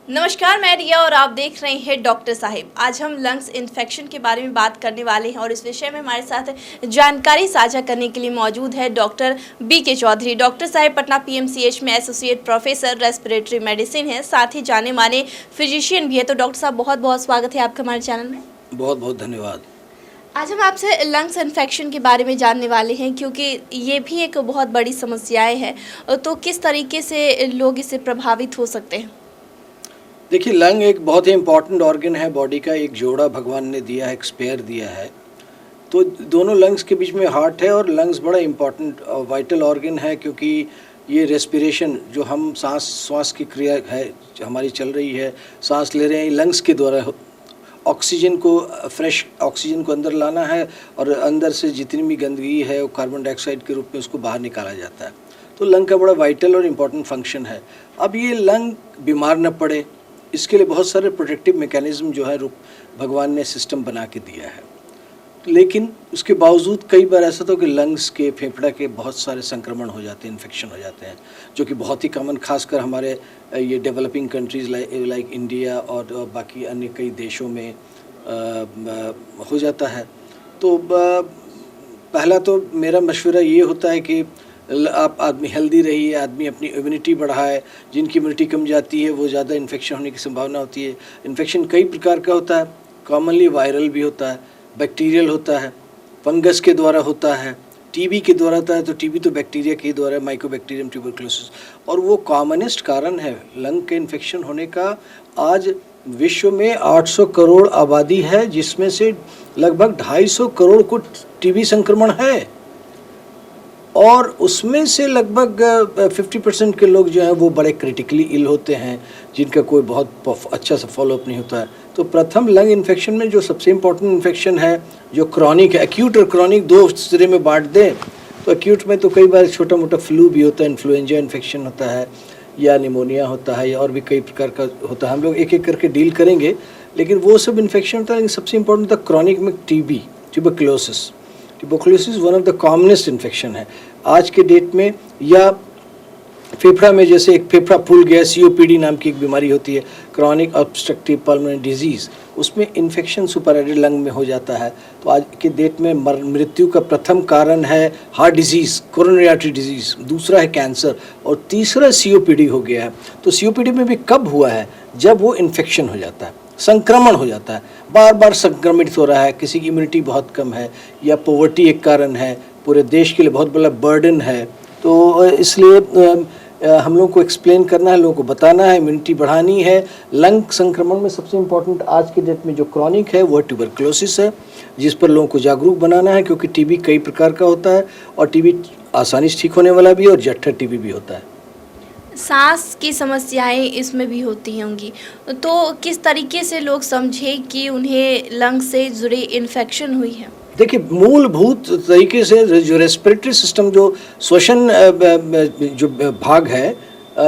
नमस्कार, मैं रिया और आप देख रहे हैं डॉक्टर साहिब। आज हम लंग्स इन्फेक्शन के बारे में बात करने वाले हैं और इस विषय में हमारे साथ जानकारी साझा करने के लिए मौजूद है डॉक्टर बी.के. चौधरी। डॉक्टर साहिब पटना पीएमसीएच में एसोसिएट प्रोफेसर रेस्पिरेटरी मेडिसिन है, साथ ही जाने माने फिजिशियन भी है। तो डॉक्टर साहब, बहुत बहुत स्वागत है आपका हमारे चैनल में। बहुत बहुत धन्यवाद। आज हम आपसे लंग्स इन्फेक्शन के बारे में जानने वाले हैं, क्योंकि ये भी एक बहुत बड़ी समस्याएँ है। तो किस तरीके से लोग इससे प्रभावित हो सकते हैं? देखिए, लंग एक बहुत ही इम्पॉर्टेंट ऑर्गन है बॉडी का। एक जोड़ा भगवान ने दिया है, एक स्पेयर दिया है। तो दोनों लंग्स के बीच में हार्ट है और लंग्स बड़ा इम्पॉर्टेंट वाइटल ऑर्गन है, क्योंकि ये रेस्पिरेशन जो हम श्वास की क्रिया है हमारी चल रही है, सांस ले रहे हैं, लंग्स के द्वारा ऑक्सीजन को, फ्रेश ऑक्सीजन को अंदर लाना है और अंदर से जितनी भी गंदगी है वो कार्बन डाइऑक्साइड के रूप में उसको बाहर निकाला जाता है। तो लंग का बड़ा वाइटल और इम्पॉर्टेंट फंक्शन है। अब ये लंग बीमार न पड़े, इसके लिए बहुत सारे प्रोटेक्टिव मैकेनिज्म जो है भगवान ने सिस्टम बना के दिया है। लेकिन उसके बावजूद कई बार ऐसा तो कि लंग्स के, फेफड़ा के बहुत सारे संक्रमण हो जाते हैं, इन्फेक्शन हो जाते हैं, जो कि बहुत ही कॉमन, खासकर हमारे ये डेवलपिंग कंट्रीज़ लाइक इंडिया और बाकी अन्य कई देशों में हो जाता है। तो पहला तो मेरा मशवरा ये होता है कि आप आदमी हेल्दी रहिए, आदमी अपनी इम्यूनिटी बढ़ाए। जिनकी इम्यूनिटी कम जाती है वो ज़्यादा इन्फेक्शन होने की संभावना होती है। इन्फेक्शन कई प्रकार का होता है, कॉमनली वायरल भी होता है, बैक्टीरियल होता है, फंगस के द्वारा होता है, टीबी के द्वारा होता है। तो टीबी तो बैक्टीरिया के द्वारा, माइकोबैक्टीरियम ट्यूबरकुलोसिस, और वो कॉमनेस्ट कारण है लंग के इन्फेक्शन होने का। आज विश्व में 800 करोड़ आबादी है, जिसमें से लगभग 250 करोड़ को टीबी संक्रमण है, और उसमें से लगभग 50% के लोग जो हैं वो बड़े क्रिटिकली इल होते हैं, जिनका कोई बहुत अच्छा सा फॉलोअप नहीं होता है। तो प्रथम लंग इन्फेक्शन में जो सबसे इम्पोर्टेंट इन्फेक्शन है, जो क्रॉनिक है, एक्यूट और क्रॉनिक दो सिरे में बांट दें, तो एक्यूट में तो कई बार छोटा मोटा फ्लू भी होता है, इन्फ्लुएंजा इन्फेक्शन होता है, या निमोनिया होता है, या और भी कई प्रकार का होता है। हम लोग एक एक करके डील करेंगे, लेकिन वो सब इन्फेक्शन होता है। लेकिन सबसे इम्पोर्टेंट था क्रॉनिक में TB, tuberculosis. Tuberculosis one of the commonest infection है आज के डेट में। या फेफड़ा में जैसे एक फेफड़ा फूल गया, सीओपीडी नाम की एक बीमारी होती है, क्रॉनिक ऑब्स्ट्रक्टिव पल्मोनरी डिजीज़, उसमें इन्फेक्शन सुपराइटल लंग में हो जाता है। तो आज के डेट में मृत्यु का प्रथम कारण है heart disease, coronary artery disease, दूसरा है कैंसर, और तीसरा सीओपीडी हो गया है। तो सीओपीडी में भी कब हुआ है? जब वो इन्फेक्शन हो जाता है, संक्रमण हो जाता है, बार बार संक्रमित हो रहा है, किसी की इम्यूनिटी बहुत कम है, या पॉवर्टी एक कारण है, पूरे देश के लिए बहुत बड़ा बर्डन है। तो इसलिए हम लोगों को एक्सप्लेन करना है, लोगों को बताना है, इम्यूनिटी बढ़ानी है। लंग संक्रमण में सबसे इम्पोर्टेंट आज के डेट में जो क्रॉनिक है वो ट्यूबरकुलोसिस है, जिस पर लोगों को जागरूक बनाना है, क्योंकि टीबी कई प्रकार का होता है, और टीबी आसानी से ठीक होने वाला भी है, और जट्ठा टीबी भी होता है। सांस की समस्याएं इसमें भी होती होंगी, तो किस तरीके से लोग समझे कि उन्हें लंग से जुड़े इन्फेक्शन हुई है? देखिए, मूलभूत तरीके से जो रेस्पिरेटरी सिस्टम, जो श्वसन जो भाग है,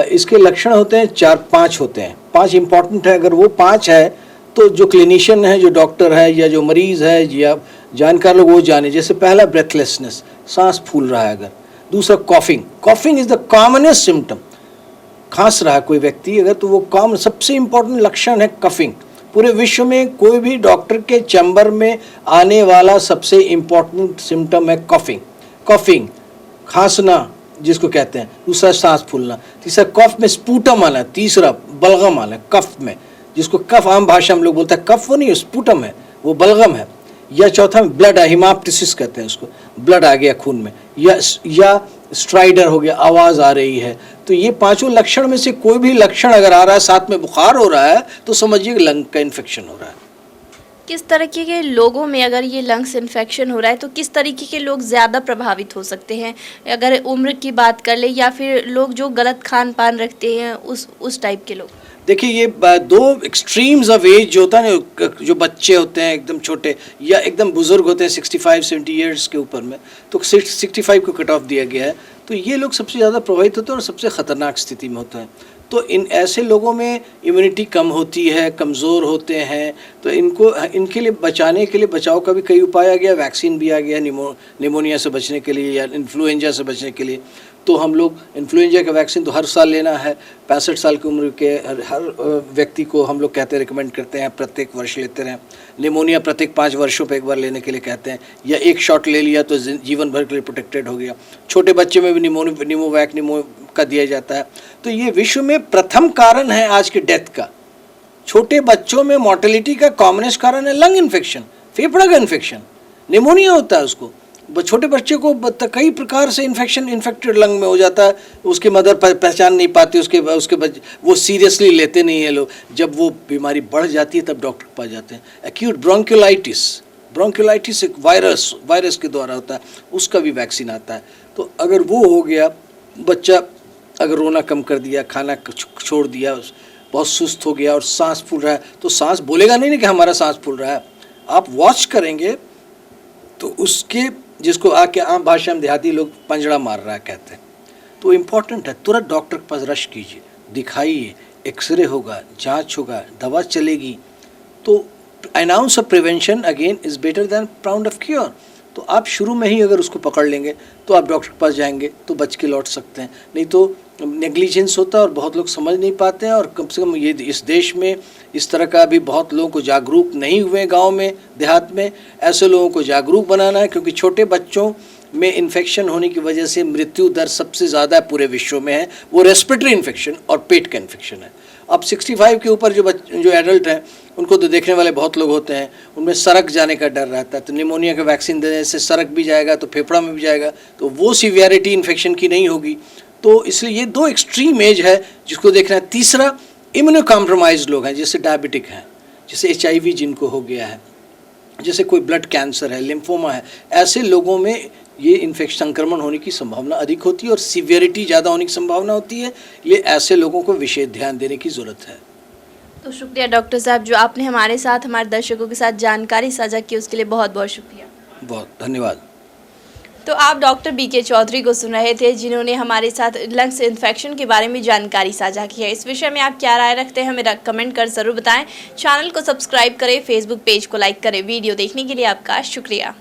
इसके लक्षण होते हैं 4-5 होते हैं। 5 इंपॉर्टेंट है। अगर वो 5 है तो जो क्लिनिशियन है, जो डॉक्टर है, या जो मरीज़ है, या जानकार लोग वो जाने। जैसे पहला ब्रेथलेसनेस, सांस फूल रहा है अगर। दूसरा coughing, coughing is the commonest symptom. खांस रहा है कोई व्यक्ति अगर, तो वो कॉमन सबसे इम्पोर्टेंट लक्षण है कफिंग। पूरे विश्व में कोई भी डॉक्टर के चैम्बर में आने वाला सबसे इम्पोर्टेंट सिम्टम है कफिंग। कफिंग, खांसना जिसको कहते हैं। दूसरा सांस फूलना। तीसरा कफ में स्पूटम आना। तीसरा बलगम आना कफ में, जिसको कफ आम भाषा में लोग बोलते हैं, कफ वो नहीं, स्पूटम है, वो बलगम है। या चौथा में ब्लड, हिमाप्टिसिस कहते हैं उसको, ब्लड आ गया खून में। या स्ट्राइडर हो गया, आवाज़ आ रही है। तो ये 5 लक्षण में से कोई भी लक्षण अगर आ रहा है, साथ में बुखार हो रहा है, तो समझिए कि लंग का इन्फेक्शन हो रहा है। किस तरीके के लोगों में अगर ये लंग्स इन्फेक्शन हो रहा है, तो किस तरीके के लोग ज़्यादा प्रभावित हो सकते हैं? अगर उम्र की बात कर ले, या फिर लोग जो गलत खान पान रखते हैं, उस टाइप के लोग? देखिए, ये 2 एक्सट्रीम्स ऑफ एज जो होता है ना, जो बच्चे होते हैं एकदम छोटे, या एकदम बुजुर्ग होते हैं 65-70 ईयर्स के ऊपर में, तो 65 को कट ऑफ दिया गया है। तो ये लोग सबसे ज़्यादा प्रभावित होते हैं और सबसे ख़तरनाक स्थिति में होते हैं। तो इन ऐसे लोगों में इम्यूनिटी कम होती है, कमज़ोर होते हैं। तो इनके लिए बचाने के लिए, बचाव का भी कई उपाय आ गया, वैक्सीन भी आ गया निमोनिया से बचने के लिए या इन्फ्लुएंजा से बचने के लिए। तो हम लोग इन्फ्लुएंजा का वैक्सीन तो हर साल लेना है। 65 साल की उम्र के हर व्यक्ति को हम लोग कहते हैं, रिकमेंड करते हैं प्रत्येक वर्ष लेते रहें। निमोनिया प्रत्येक 5 वर्षों पे एक बार लेने के लिए कहते हैं, या एक शॉट ले लिया तो जीवन भर के लिए प्रोटेक्टेड हो गया। छोटे बच्चे में भी निमोवैक का दिया जाता है। तो ये विश्व में प्रथम कारण है आज के डेथ का। छोटे बच्चों में मॉर्टेलिटी का कॉमनेस्ट कारण है लंग इन्फेक्शन, फेफड़ा का इन्फेक्शन, निमोनिया होता है उसको। छोटे बच्चे को कई प्रकार से इन्फेक्टेड लंग में हो जाता है, उसकी मदर पहचान नहीं पाती, उसके बच्चे वो सीरियसली लेते नहीं है लोग। जब वो बीमारी बढ़ जाती है तब डॉक्टर के पास जाते हैं। एक्यूट ब्रोंकियोलाइटिस एक वायरस के द्वारा होता है, उसका भी वैक्सीन आता है। तो अगर वो हो गया, बच्चा अगर रोना कम कर दिया, खाना छोड़ दिया, बहुत सुस्त हो गया और सांस फूल रहा है, तो सांस बोलेगा नहीं कि हमारा सांस फूल रहा है। आप वॉच करेंगे तो उसके, जिसको आके आम भाषा में देहाती लोग पंजड़ा मार रहा है कहते हैं, तो इम्पॉर्टेंट है तुरंत डॉक्टर के पास रश कीजिए, दिखाइए, एक्सरे होगा, जांच होगा, दवा चलेगी। तो an ounce of prevention again is better than pound of cure. तो आप शुरू में ही अगर उसको पकड़ लेंगे तो आप डॉक्टर के पास जाएंगे तो बच के लौट सकते हैं। नहीं तो नेग्लिजेंस होता है और बहुत लोग समझ नहीं पाते हैं, और कम से कम ये इस देश में इस तरह का भी बहुत लोगों को जागरूक नहीं हुए, गांव में देहात में ऐसे लोगों को जागरूक बनाना है। क्योंकि छोटे बच्चों में इन्फेक्शन होने की वजह से मृत्यु दर सबसे ज़्यादा पूरे विश्व में है, वो रेस्पिरेटरी इन्फेक्शन और पेट का इन्फेक्शन है। अब 65 के ऊपर जो एडल्ट हैं उनको तो देखने वाले बहुत लोग होते हैं, उनमें सरक जाने का डर रहता है। तो निमोनिया का वैक्सीन देने से सरक भी जाएगा तो फेफड़ा में भी जाएगा, तो वो सीवियरिटी इन्फेक्शन की नहीं होगी। तो इसलिए ये 2 एक्सट्रीम एज है जिसको देखना है। तीसरा, इम्यूनो कॉम्प्रोमाइज लोग हैं, जैसे डायबिटिक हैं, जैसे HIV जिनको हो गया है, जैसे कोई ब्लड कैंसर है, लिम्फोमा है, ऐसे लोगों में ये इन्फेक्शन संक्रमण होने की संभावना अधिक होती है और सीवियरिटी ज़्यादा होने की संभावना होती है। ये ऐसे लोगों को विशेष ध्यान देने की ज़रूरत है। तो शुक्रिया डॉक्टर साहब, जो आपने हमारे साथ, हमारे दर्शकों के साथ जानकारी साझा की, उसके लिए बहुत बहुत शुक्रिया। बहुत धन्यवाद। तो आप डॉक्टर BK चौधरी को सुन रहे थे, जिन्होंने हमारे साथ लंग्स इन्फेक्शन के बारे में जानकारी साझा की है। इस विषय में आप क्या राय रखते हैं, हमें कमेंट कर ज़रूर बताएं। चैनल को सब्सक्राइब करें, फेसबुक पेज को लाइक करें। वीडियो देखने के लिए आपका शुक्रिया।